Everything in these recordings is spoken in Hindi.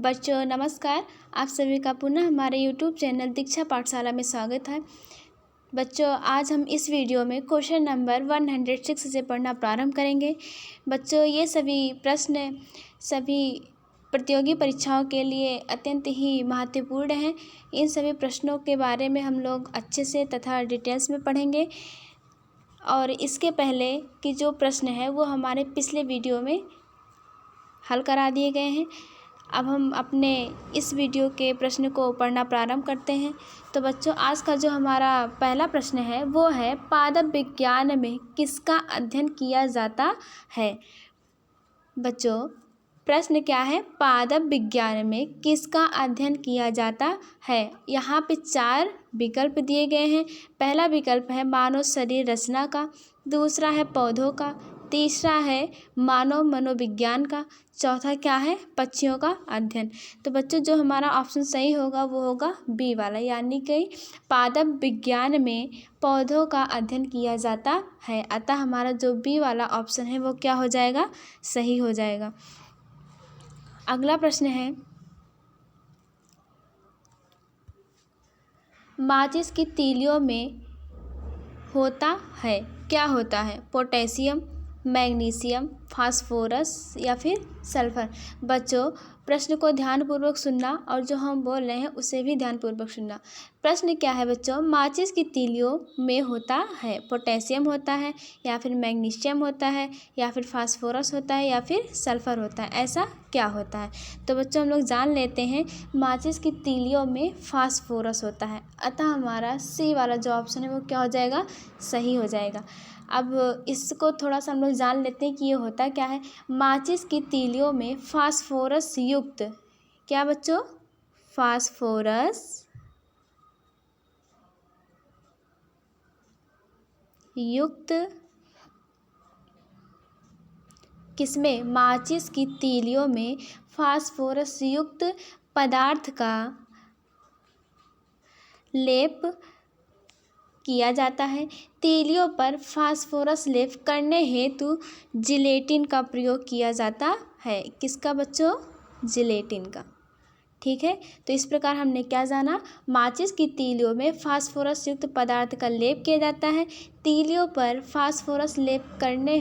बच्चों नमस्कार। आप सभी का पुनः हमारे YouTube चैनल दीक्षा पाठशाला में स्वागत है। बच्चों आज हम इस वीडियो में क्वेश्चन नंबर 106 से पढ़ना प्रारंभ करेंगे। बच्चों ये सभी प्रश्न सभी प्रतियोगी परीक्षाओं के लिए अत्यंत ही महत्वपूर्ण हैं। इन सभी प्रश्नों के बारे में हम लोग अच्छे से तथा डिटेल्स में पढ़ेंगे और इसके पहले कि जो प्रश्न है वो हमारे पिछले वीडियो में हल करा दिए गए हैं। अब हम अपने इस वीडियो के प्रश्न को पढ़ना प्रारंभ करते हैं। तो बच्चों आज का जो हमारा पहला प्रश्न है वो है पादप विज्ञान में किसका अध्ययन किया जाता है। बच्चों प्रश्न क्या है, पादप विज्ञान में किसका अध्ययन किया जाता है। यहाँ पे 4 विकल्प दिए गए हैं। पहला विकल्प है मानव शरीर रचना का, दूसरा है पौधों का, तीसरा है मानव मनोविज्ञान का, चौथा क्या है पक्षियों का अध्ययन। तो बच्चों जो हमारा ऑप्शन सही होगा वो होगा बी वाला, यानी कि पादप विज्ञान में पौधों का अध्ययन किया जाता है। अतः हमारा जो बी वाला ऑप्शन है वो क्या हो जाएगा, सही हो जाएगा। अगला प्रश्न है माचिस की तीलियों में होता है, क्या होता है, पोटेशियम, मैग्नीशियम, फास्फोरस या फिर सल्फर। बच्चों प्रश्न को ध्यानपूर्वक सुनना और जो हम बोल रहे हैं उसे भी ध्यानपूर्वक सुनना। प्रश्न क्या है बच्चों, माचिस की तीलियों में होता है, पोटेशियम होता है या फिर मैग्नीशियम होता है या फिर फास्फोरस होता है या फिर सल्फर होता है, ऐसा क्या होता है। तो बच्चों हम लोग जान लेते हैं माचिस की तीलियों में फास्फोरस होता है। अतः हमारा सी वाला जो ऑप्शन है वो क्या हो जाएगा, सही हो जाएगा। अब इसको थोड़ा सा हम लोग जान लेते हैं कि ये होता क्या है। माचिस की तीलियों में फास्फोरस युक्त, क्या बच्चों, फास्फोरस युक्त किसमें, माचिस की तीलियों में फास्फोरस युक्त पदार्थ का लेप किया जाता है। तीलियों पर फास्फोरस लेप करने हेतु जिलेटिन का प्रयोग किया जाता है। किसका बच्चों, जिलेटिन का। ठीक है, तो इस प्रकार हमने क्या जाना, माचिस की तीलियों में फास्फोरस युक्त पदार्थ का लेप किया जाता है। तीलियों पर फास्फोरस लेप करने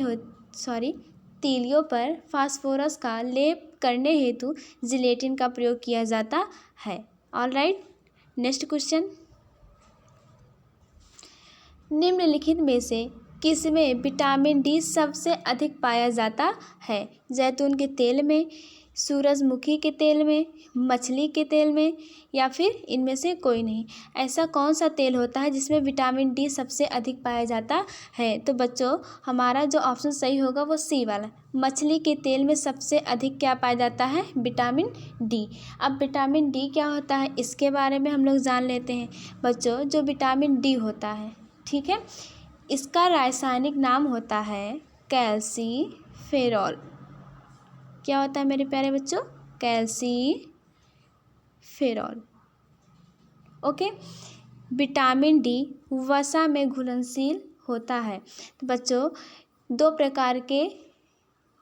तीलियों पर फास्फोरस का लेप करने हेतु जिलेटिन का प्रयोग किया जाता है। ऑलराइट, नेक्स्ट क्वेश्चन, निम्नलिखित में से किसमें विटामिन डी सबसे अधिक पाया जाता है। जैतून के तेल में, सूरजमुखी के तेल में, मछली के तेल में या फिर इनमें से कोई नहीं। ऐसा कौन सा तेल होता है जिसमें विटामिन डी सबसे अधिक पाया जाता है। तो बच्चों हमारा जो ऑप्शन सही होगा वो सी वाला, मछली के तेल में सबसे अधिक क्या पाया जाता है, विटामिन डी। अब विटामिन डी क्या होता है इसके बारे में हम लोग जान लेते हैं। बच्चों जो विटामिन डी होता है, ठीक है, इसका रासायनिक नाम होता है कैल्सीफेरॉल। क्या होता है मेरे प्यारे बच्चों, कैल्सीफेरॉल। ओके, विटामिन डी वसा में घुलनशील होता है। तो बच्चों 2 प्रकार के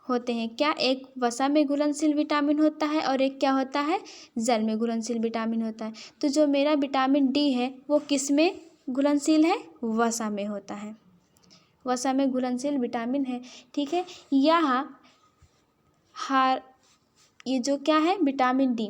होते हैं, क्या, एक वसा में घुलनशील विटामिन होता है और एक क्या होता है, जल में घुलनशील विटामिन होता है। तो जो मेरा विटामिन डी है वो किस में घुलनशील है, वसा में होता है, वसा में घुलनशील विटामिन है। ठीक है, ये जो क्या है विटामिन डी,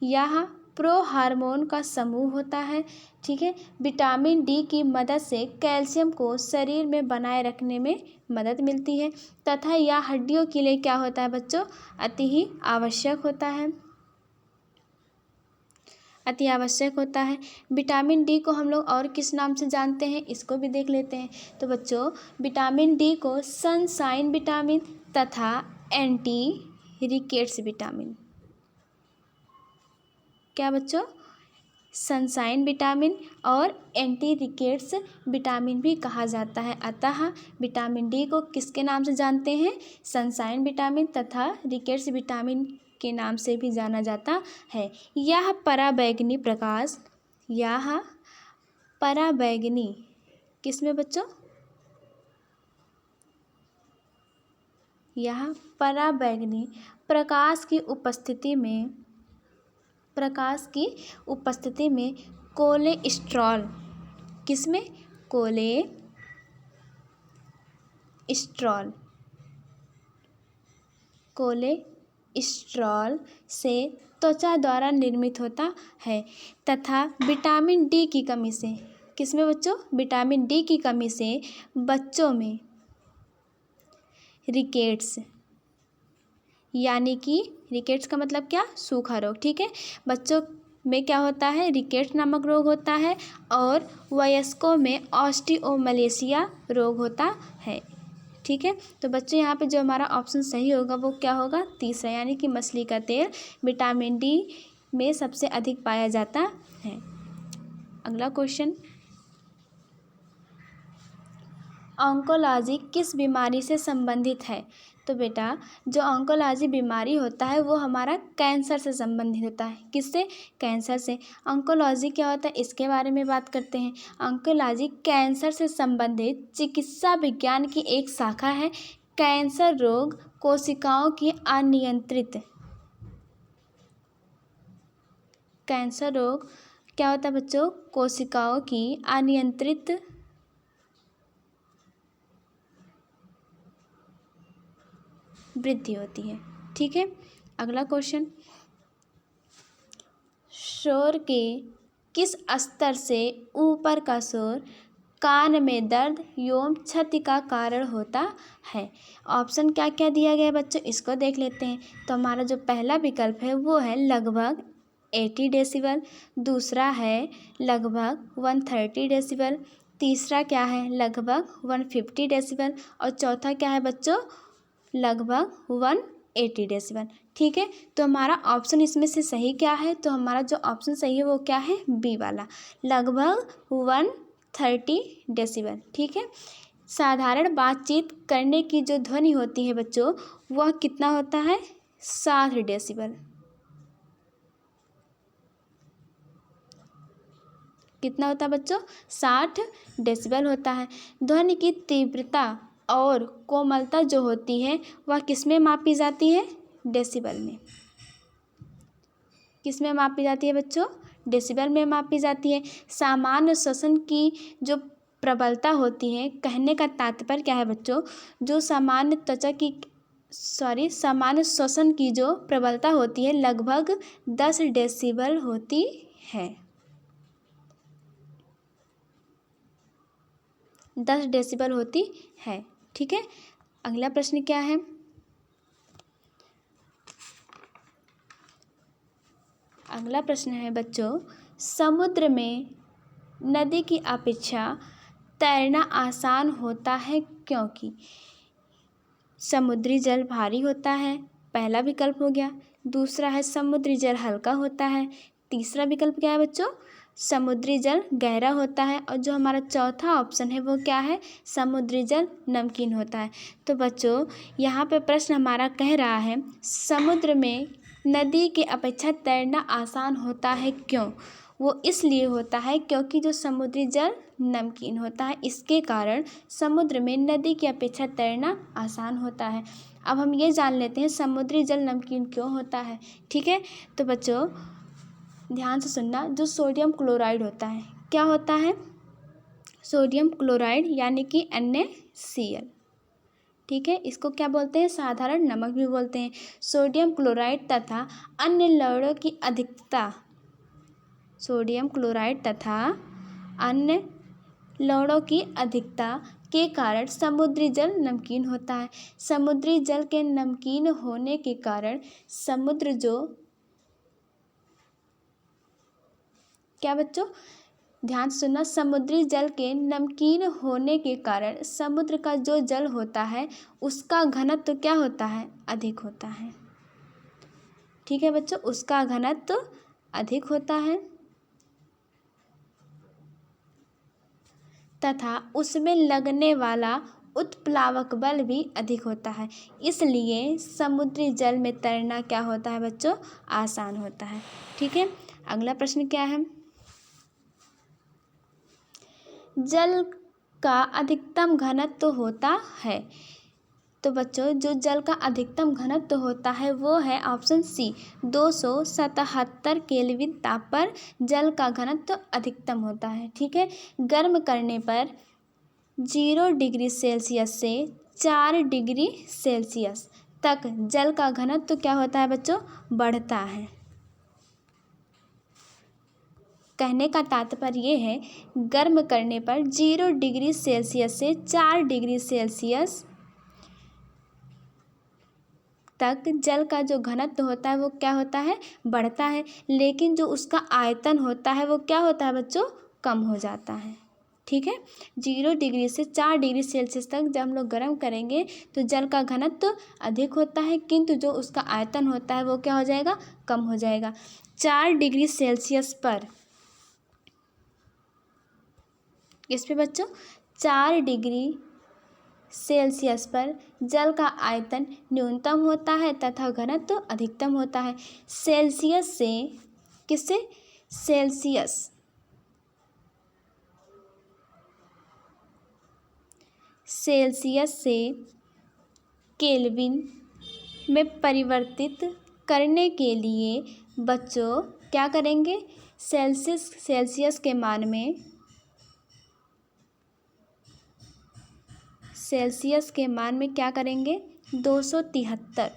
यह प्रो हार्मोन का समूह होता है। ठीक है, विटामिन डी की मदद से कैल्शियम को शरीर में बनाए रखने में मदद मिलती है तथा यह हड्डियों के लिए क्या होता है बच्चों, अति ही आवश्यक होता है, अति आवश्यक होता है। विटामिन डी को हम लोग और किस नाम से जानते हैं इसको भी देख लेते हैं। तो बच्चों विटामिन डी को सनशाइन विटामिन तथा एंटी रिकेट्स विटामिन, क्या बच्चों, सनशाइन विटामिन और एंटी रिकेट्स विटामिन भी कहा जाता है। अतः विटामिन डी को किसके नाम से जानते हैं, सनशाइन विटामिन तथा रिकेट्स विटामिन के नाम से भी जाना जाता है। यह पराबैंगनी प्रकाश, यह पराबैंगनी किसमें बच्चों, यह पराबैंगनी प्रकाश की उपस्थिति में प्रकाश की उपस्थिति में कोलेस्ट्रॉल, किसमें? कोलेस्ट्रॉल से त्वचा द्वारा निर्मित होता है तथा विटामिन डी की कमी से, किसमें बच्चों? विटामिन डी की कमी से बच्चों में रिकेट्स, यानी कि रिकेट्स का मतलब क्या? सूखा रोग। ठीक है, बच्चों में क्या होता है? रिकेट्स नामक रोग होता है और वयस्कों में ऑस्टियोमलेशिया रोग होता है। ठीक है, तो बच्चों यहाँ पे जो हमारा ऑप्शन सही होगा वो क्या होगा? तीसरा, यानी कि मछली का तेल विटामिन डी में सबसे अधिक पाया जाता है। अगला क्वेश्चन, ऑन्कोलॉजी किस बीमारी से संबंधित है? तो बेटा जो ऑन्कोलॉजी बीमारी होता है वो हमारा कैंसर से संबंधित होता है। किससे? कैंसर से। ऑन्कोलॉजी क्या होता है इसके बारे में बात करते हैं। ऑन्कोलॉजी कैंसर से संबंधित चिकित्सा विज्ञान की एक शाखा है। कैंसर रोग कोशिकाओं की अनियंत्रित, कैंसर रोग क्या होता है बच्चों? कोशिकाओं की अनियंत्रित वृद्धि होती है। ठीक है, अगला क्वेश्चन, शोर के किस स्तर से ऊपर का शोर कान में दर्द एवं क्षति का कारण होता है? ऑप्शन क्या क्या दिया गया है बच्चों, इसको देख लेते हैं। तो हमारा जो पहला विकल्प है वो है लगभग 80 डेसिबल, दूसरा है लगभग 130 डेसिबल, तीसरा क्या है? लगभग 150 डेसिबल और चौथा क्या है बच्चों? लगभग 180 डेसिबल। ठीक है, तो हमारा ऑप्शन इसमें से सही क्या है? तो हमारा जो ऑप्शन सही है वो क्या है? बी वाला, लगभग 130 डेसिबल। ठीक है, साधारण बातचीत करने की जो ध्वनि होती है बच्चों वह कितना होता है? 60 डेसिबल। कितना होता है बच्चों? 60 डेसिबल होता है। ध्वनि की तीव्रता और कोमलता जो होती है वह किस में मापी जाती है? डेसिबल में। किस में मापी जाती है बच्चों? डेसिबल में मापी जाती है। सामान्य श्वसन की जो प्रबलता होती है, कहने का तात्पर्य क्या है बच्चों? जो सामान्य श्वसन की जो प्रबलता होती है लगभग 10 डेसिबल होती है। 10 डेसिबल होती है। ठीक है, अगला प्रश्न क्या है? अगला प्रश्न है बच्चों, समुद्र में नदी की अपेक्षा तैरना आसान होता है क्योंकि? समुद्री जल भारी होता है, पहला विकल्प हो गया। दूसरा है समुद्री जल हल्का होता है। तीसरा विकल्प क्या है बच्चों? समुद्री जल गहरा होता है। और जो हमारा चौथा ऑप्शन है वो क्या है? समुद्री जल नमकीन होता है। तो बच्चों यहाँ पे प्रश्न हमारा कह रहा है समुद्र में नदी की अपेक्षा तैरना आसान होता है क्यों? वो इसलिए होता है क्योंकि जो समुद्री जल नमकीन होता है इसके कारण समुद्र में नदी की अपेक्षा तैरना आसान होता है। अब हम ये जान लेते हैं समुद्री जल नमकीन क्यों होता है। ठीक है, तो बच्चों ध्यान से सुनना, जो सोडियम क्लोराइड होता है, क्या होता है? सोडियम क्लोराइड यानी कि NaCl। ठीक है, इसको क्या बोलते हैं? साधारण नमक भी बोलते हैं। सोडियम क्लोराइड तथा अन्य लवणों की अधिकता, सोडियम क्लोराइड तथा अन्य लवणों की अधिकता के कारण समुद्री जल नमकीन होता है। समुद्री जल के नमकीन होने के कारण समुद्र जो क्या बच्चों ध्यान सुनना, समुद्री जल के नमकीन होने के कारण समुद्र का जो जल होता है उसका घनत्व क्या होता है? अधिक होता है। ठीक है बच्चों, उसका घनत्व अधिक होता है तथा उसमें लगने वाला उत्प्लावक बल भी अधिक होता है। इसलिए समुद्री जल में तैरना क्या होता है बच्चों? आसान होता है। ठीक है, अगला प्रश्न क्या है? जल का अधिकतम घनत्व होता है। तो बच्चों जो जल का अधिकतम घनत्व होता है वो है ऑप्शन सी, 277 केल्विन ताप पर जल का घनत्व अधिकतम होता है। ठीक है। गर्म करने पर 0 डिग्री सेल्सियस से 4 डिग्री सेल्सियस तक जल का घनत्व क्या होता है बच्चों, बढ़ता है। कहने का तात्पर्य ये है, गर्म करने पर 0 डिग्री सेल्सियस से 4 डिग्री सेल्सियस तक जल का जो घनत्व होता है वो क्या होता है, बढ़ता है। लेकिन जो उसका आयतन होता है वो क्या होता है बच्चों, कम हो जाता है। ठीक है। 0 डिग्री से 4 डिग्री सेल्सियस तक जब हम लोग गर्म करेंगे तो जल का घनत्व अधिक होता है, किंतु जो उसका आयतन होता है वो क्या हो जाएगा, कम हो जाएगा। 4 डिग्री सेल्सियस पर, इस पे बच्चों 4 डिग्री सेल्सियस पर जल का आयतन न्यूनतम होता है तथा घनत्व अधिकतम होता है। सेल्सियस से किससे, सेल्सियस से केल्विन में परिवर्तित करने के लिए बच्चों क्या करेंगे, सेल्सियस के मान में क्या करेंगे, 273,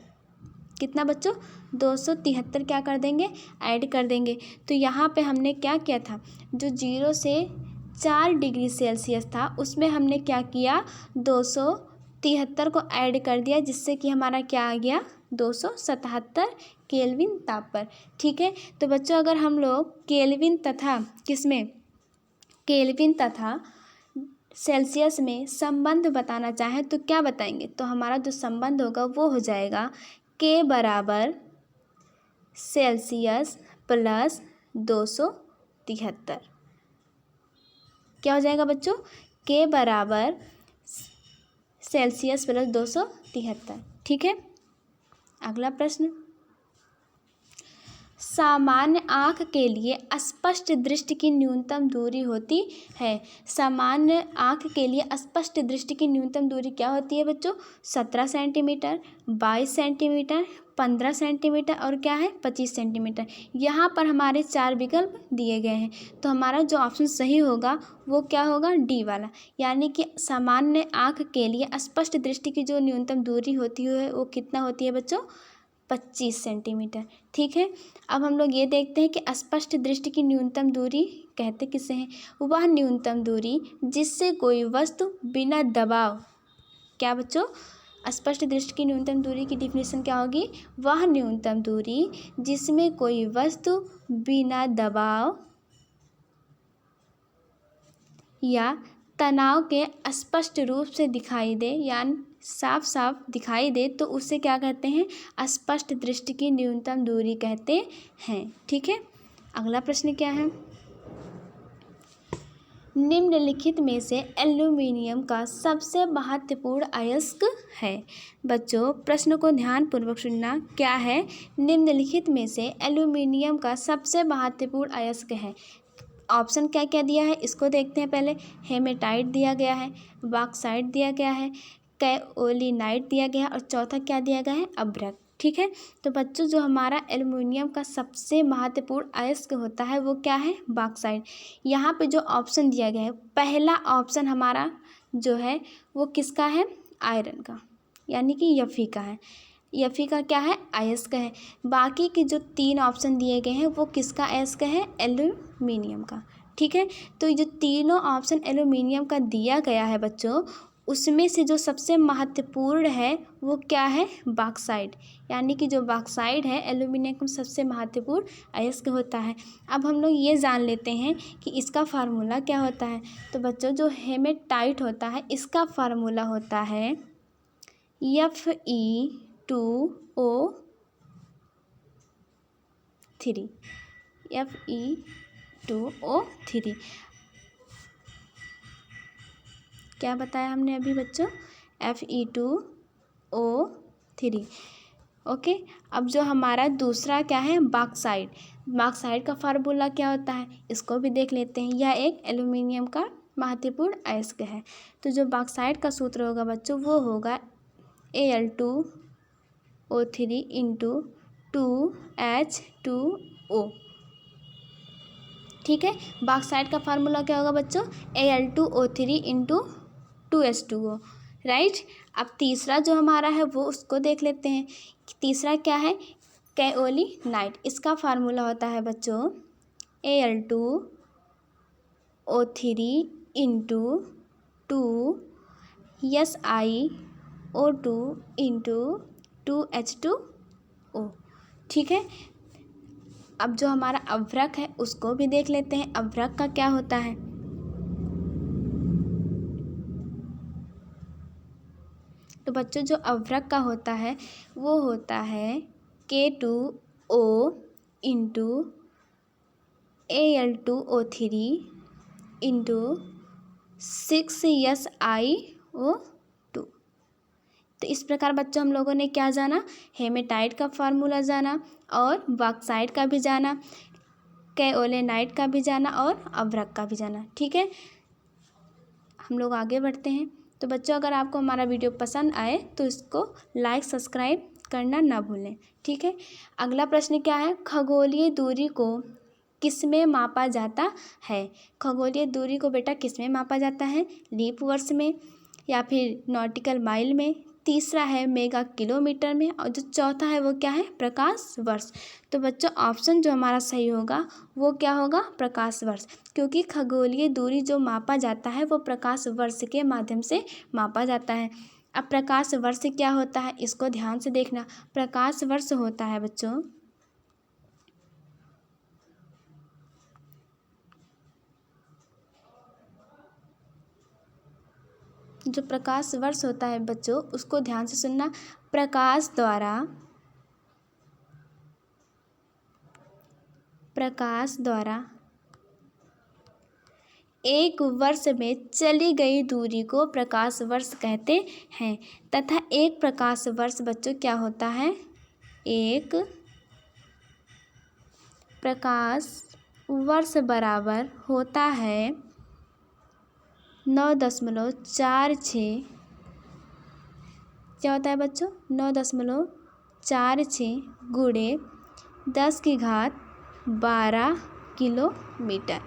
कितना बच्चों, 273 क्या कर देंगे, ऐड कर देंगे। तो यहाँ पे हमने क्या किया था, जो 0 से 4 डिग्री सेल्सियस था उसमें हमने क्या किया, 273 को ऐड कर दिया, जिससे कि हमारा क्या आ गया, 277 केल्विन ताप पर। ठीक है। तो बच्चों अगर हम लोग केल्विन तथा सेल्सियस में संबंध बताना चाहें तो क्या बताएंगे, तो हमारा जो संबंध होगा वो हो जाएगा K बराबर सेल्सियस प्लस 273। क्या हो जाएगा बच्चों, K बराबर सेल्सियस प्लस 273। ठीक है। अगला प्रश्न, सामान्य आँख के लिए स्पष्ट दृष्टि की न्यूनतम दूरी होती है। सामान्य आँख के लिए स्पष्ट दृष्टि की न्यूनतम दूरी क्या होती है बच्चों, 17 सेंटीमीटर, 22 सेंटीमीटर, 15 सेंटीमीटर और क्या है, 25 सेंटीमीटर। यहाँ पर हमारे 4 विकल्प दिए गए हैं, तो हमारा जो ऑप्शन सही होगा वो क्या होगा, डी वाला। यानी कि सामान्य आँख के लिए स्पष्ट दृष्टि की जो न्यूनतम दूरी होती है वो कितना होती है बच्चों, 25 सेंटीमीटर। ठीक है। अब हम लोग ये देखते हैं कि स्पष्ट दृष्टि की न्यूनतम दूरी कहते किसे हैं, वह न्यूनतम दूरी जिससे कोई वस्तु बिना दबाव, क्या बच्चों, स्पष्ट दृष्टि की न्यूनतम दूरी की डिफिनेशन क्या होगी, वह न्यूनतम दूरी जिसमें कोई वस्तु बिना दबाव या तनाव के स्पष्ट रूप से दिखाई दे, यानी साफ साफ दिखाई दे, तो उसे क्या कहते हैं, स्पष्ट दृष्टि की न्यूनतम दूरी कहते हैं। ठीक है। अगला प्रश्न क्या है, निम्नलिखित में से एल्यूमीनियम का सबसे महत्वपूर्ण अयस्क है। बच्चों प्रश्न को ध्यानपूर्वक सुनना, क्या है, निम्नलिखित में से एल्यूमीनियम का सबसे महत्वपूर्ण अयस्क है। ऑप्शन क्या क्या दिया है इसको देखते हैं पहले। हेमेटाइट दिया गया है, बॉक्साइट दिया गया है, कैओलिनाइट दिया गया है और चौथा क्या दिया गया है, अभ्रक। ठीक है। तो बच्चों जो हमारा एल्युमिनियम का सबसे महत्वपूर्ण अयस्क होता है वो क्या है, बॉक्साइट। यहाँ पे जो ऑप्शन दिया गया है, पहला ऑप्शन हमारा जो है वो किसका है, आयरन का, यानी कि यफी का है। यफी का क्या है, अयस्क है। बाकी के जो 3 ऑप्शन दिए गए हैं वो किसका अयस्क है, एल्यूमिनियम का। ठीक है। तो ये जो तीनों ऑप्शन एल्यूमिनियम का दिया गया है बच्चों, उसमें से जो सबसे महत्वपूर्ण है वो क्या है, बॉक्साइट। यानी कि जो बॉक्साइट है एल्यूमिनियम का सबसे महत्वपूर्ण अयस्क होता है। अब हम लोग ये जान लेते हैं कि इसका फार्मूला क्या होता है। तो बच्चों जो हेमेटाइट होता है इसका फार्मूला होता है Fe2O3, Fe2O3। क्या बताया हमने अभी बच्चों, Fe2O3। ओके। अब जो हमारा दूसरा क्या है, बॉक्साइट। बॉक्साइट का फार्मूला क्या होता है इसको भी देख लेते हैं। यह एक एल्यूमिनियम का महत्वपूर्ण अयस्क है। तो जो बॉक्साइट का सूत्र होगा बच्चों वो होगा Al2O3 इंटू 2H2O। ठीक है, बॉक्साइट का फार्मूला क्या होगा बच्चों? Al2O3 into 2H2O, right. अब तीसरा जो हमारा है वो उसको देख लेते हैं। तीसरा क्या है? काओलिनाइट। इसका फार्मूला होता है बच्चों Al2O3 into 2SiO2 into 2H2O। ठीक है, अब जो हमारा अभ्रक है उसको भी देख लेते हैं। अभ्रक का क्या होता है? तो बच्चों जो अभ्रक का होता है वो होता है K2O into Al2O3 into 6SiO2। तो इस प्रकार बच्चों हम लोगों ने क्या जाना? हेमेटाइट का फार्मूला जाना और बॉक्साइट का भी जाना, काओलिनाइट का भी जाना और अभ्रक का भी जाना। ठीक है, हम लोग आगे बढ़ते हैं। तो बच्चों अगर आपको हमारा वीडियो पसंद आए तो इसको लाइक सब्सक्राइब करना ना भूलें। ठीक है, अगला प्रश्न क्या है? खगोलीय दूरी को किसमें मापा जाता है? खगोलीय दूरी को बेटा किसमें मापा जाता है? लीप वर्ष में या फिर नॉटिकल माइल में। तीसरा है मेगा किलोमीटर में और जो चौथा है वो क्या है? प्रकाश वर्ष। तो बच्चों ऑप्शन जो हमारा सही होगा वो क्या होगा? प्रकाश वर्ष, क्योंकि खगोलीय दूरी जो मापा जाता है वो प्रकाश वर्ष के माध्यम से मापा जाता है। अब प्रकाश वर्ष क्या होता है इसको ध्यान से देखना। प्रकाश वर्ष होता है बच्चों जो प्रकाश वर्ष होता है बच्चों उसको ध्यान से सुनना। प्रकाश द्वारा एक वर्ष में चली गई दूरी को प्रकाश वर्ष कहते हैं तथा एक प्रकाश वर्ष बच्चों क्या होता है? एक प्रकाश वर्ष बराबर होता है 9.46। क्या होता है बच्चों? 9.46 गुणे 10⁻12 किलोमीटर।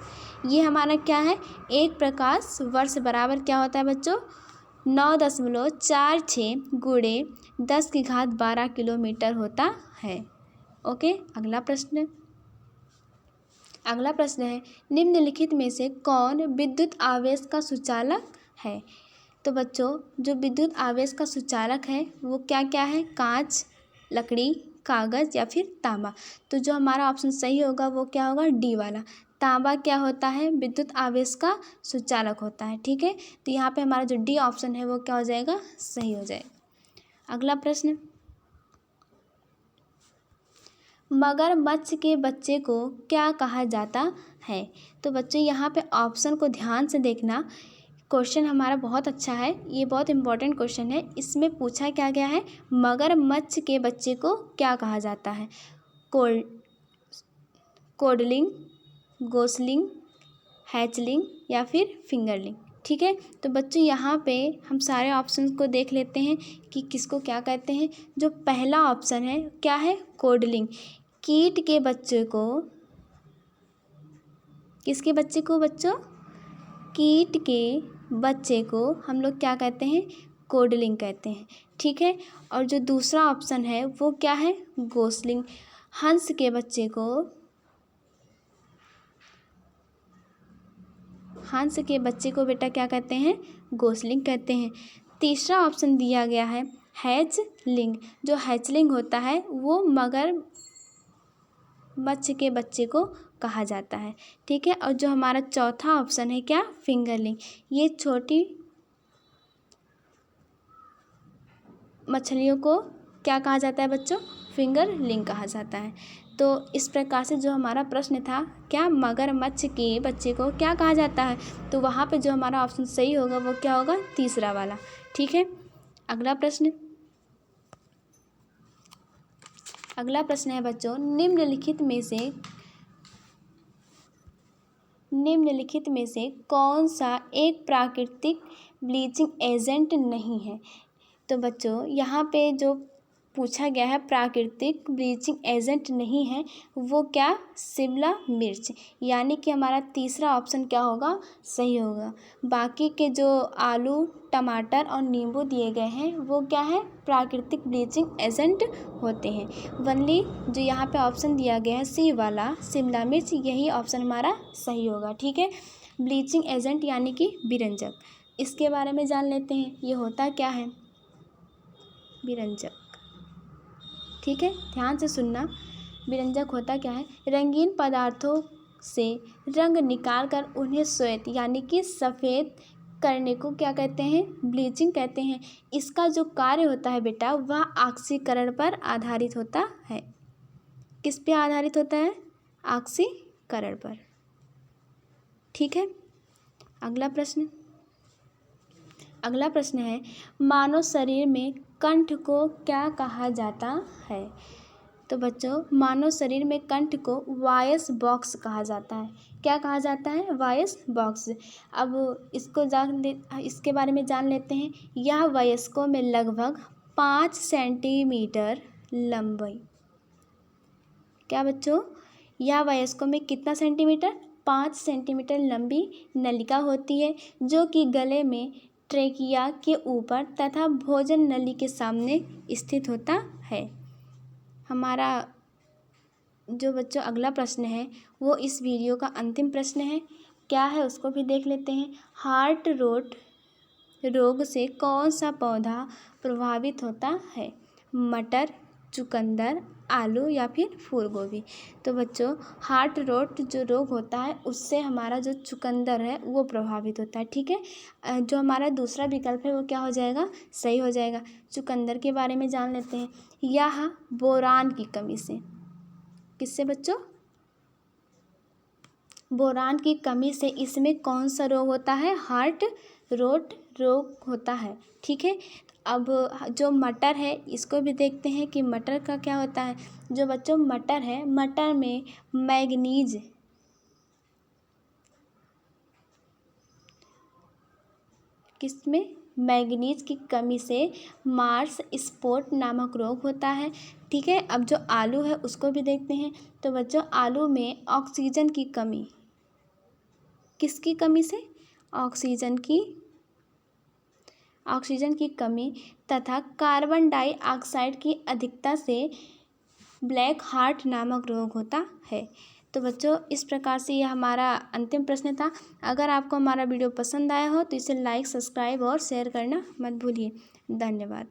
ये हमारा क्या है? एक प्रकाश वर्ष बराबर क्या होता है बच्चों? 9.46 गुणे 10⁻12 किलोमीटर होता है। ओके, अगला प्रश्न है निम्नलिखित में से कौन विद्युत आवेश का सुचालक है? तो बच्चों जो विद्युत आवेश का सुचालक है वो क्या क्या है? कांच, लकड़ी, कागज या फिर तांबा। तो जो हमारा ऑप्शन सही होगा वो क्या होगा? डी वाला। तांबा क्या होता है? विद्युत आवेश का सुचालक होता है। ठीक है, तो यहाँ पे हमारा जो डी ऑप्शन है वो क्या हो जाएगा? सही हो जाएगा। अगला प्रश्न, मगरमच्छ के बच्चे को क्या कहा जाता है? तो बच्चों यहाँ पे ऑप्शन को ध्यान से देखना। क्वेश्चन हमारा बहुत अच्छा है, ये बहुत इंपॉर्टेंट क्वेश्चन है। इसमें पूछा क्या गया है? मगरमच्छ के बच्चे को क्या कहा जाता है? कोडलिंग, गोसलिंग, हैचलिंग या फिर फिंगरलिंग। ठीक है, तो बच्चों यहाँ पे हम सारे ऑप्शन को देख लेते हैं कि किसको क्या कहते हैं। जो पहला ऑप्शन है क्या है? कोडलिंग। कीट के बच्चे को, किसके बच्चे को बच्चों? कीट के बच्चे को हम लोग क्या कहते हैं? कोडलिंग कहते हैं। ठीक है, और जो दूसरा ऑप्शन है वो क्या है? गोसलिंग। हंस के बच्चे को बेटा क्या कहते हैं? गोसलिंग कहते हैं। तीसरा ऑप्शन दिया गया है हैचलिंग। जो हैचलिंग होता है वो मगरमच्छ के बच्चे को कहा जाता है। ठीक है, और जो हमारा चौथा ऑप्शन है क्या? फिंगरलिंग। ये छोटी मछलियों को क्या कहा जाता है बच्चों? फिंगरलिंग कहा जाता है। तो इस प्रकार से जो हमारा प्रश्न था क्या मगरमच्छ के बच्चे को क्या कहा जाता है, तो वहाँ पे जो हमारा ऑप्शन सही होगा वो क्या होगा? तीसरा वाला। ठीक है, अगला प्रश्न है बच्चों निम्नलिखित में से कौन सा एक प्राकृतिक ब्लीचिंग एजेंट नहीं है? तो बच्चों यहाँ पे जो पूछा गया है प्राकृतिक ब्लीचिंग एजेंट नहीं है, वो क्या, शिमला मिर्च, यानी कि हमारा तीसरा ऑप्शन क्या होगा, सही होगा। बाकी के जो आलू, टमाटर और नींबू दिए गए हैं वो क्या है, प्राकृतिक ब्लीचिंग एजेंट होते हैं। वनली जो यहाँ पे ऑप्शन दिया गया है सी वाला, शिमला मिर्च, यही ऑप्शन हमारा सही होगा। ठीक है, ब्लीचिंग एजेंट यानी कि विरंजक, इसके बारे में जान लेते हैं, ये होता क्या है, विरंजक। ठीक है, ध्यान से सुनना, विरंजक होता क्या है, रंगीन पदार्थों से रंग निकाल कर उन्हें श्वेत यानी कि सफ़ेद करने को क्या कहते हैं, ब्लीचिंग कहते हैं। इसका जो कार्य होता है बेटा, वह ऑक्सीकरण पर आधारित होता है। किस पे आधारित होता है, ऑक्सीकरण पर। ठीक है, अगला प्रश्न है, मानव शरीर में कंठ को क्या कहा जाता है। तो बच्चों, मानव शरीर में कंठ को वॉइस बॉक्स कहा जाता है। क्या कहा जाता है, वॉइस बॉक्स। अब इसके बारे में जान लेते हैं। यह वयस्कों में लगभग 5 सेंटीमीटर लंबाई, क्या बच्चों, यह वयस्कों में कितना सेंटीमीटर, 5 सेंटीमीटर लंबी नलिका होती है, जो कि गले में ट्रेकिया के ऊपर तथा भोजन नली के सामने स्थित होता है। हमारा जो बच्चों अगला प्रश्न है वो इस वीडियो का अंतिम प्रश्न है, क्या है उसको भी देख लेते हैं। हार्ट रोग से कौन सा पौधा प्रभावित होता है, मटर, चुकंदर, आलू या फिर फूल गोभी। तो बच्चों, हार्ट जो रोग होता है उससे हमारा जो चुकंदर है वो प्रभावित होता है। ठीक है, जो हमारा दूसरा विकल्प है वो क्या हो जाएगा, सही हो जाएगा। चुकंदर के बारे में जान लेते हैं। यह बोरान की कमी से, किससे बच्चों, बोरान की कमी से इसमें कौन सा रोग होता है, हार्ट रोग होता है। ठीक है, अब जो मटर है इसको भी देखते हैं कि मटर का क्या होता है। जो बच्चों मटर है, मटर में मैग्नीज, किसमें, मैग्नीज की कमी से मार्स स्पॉट नामक रोग होता है। ठीक है, अब जो आलू है उसको भी देखते हैं। तो बच्चों, आलू में ऑक्सीजन की कमी, किसकी कमी से, ऑक्सीजन की कमी तथा कार्बन डाइऑक्साइड की अधिकता से ब्लैक हार्ट नामक रोग होता है। तो बच्चों, इस प्रकार से यह हमारा अंतिम प्रश्न था। अगर आपको हमारा वीडियो पसंद आया हो तो इसे लाइक, सब्सक्राइब और शेयर करना मत भूलिए। धन्यवाद।